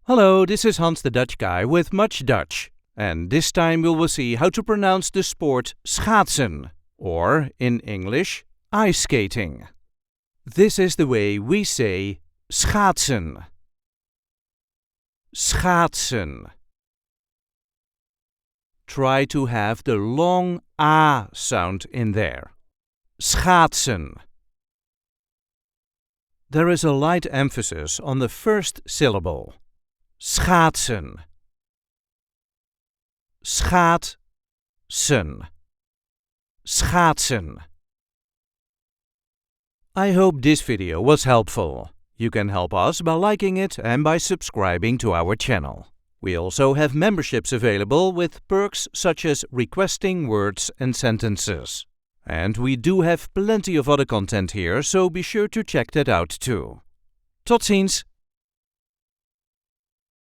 Hello, this is Hans the Dutch guy with Much Dutch. And this time we will see how to pronounce the sport schaatsen, or in English, ice skating. This is the way we say schaatsen. Schaatsen. Try to have the long A sound in there. Schaatsen. There is a light emphasis on the first syllable. Schaatsen. Schaatsen. Schaatsen. I hope this video was helpful. You can help us by liking it and by subscribing to our channel. We also have memberships available with perks such as requesting words and sentences. And we do have plenty of other content here, so be sure to check that out too. Tot ziens!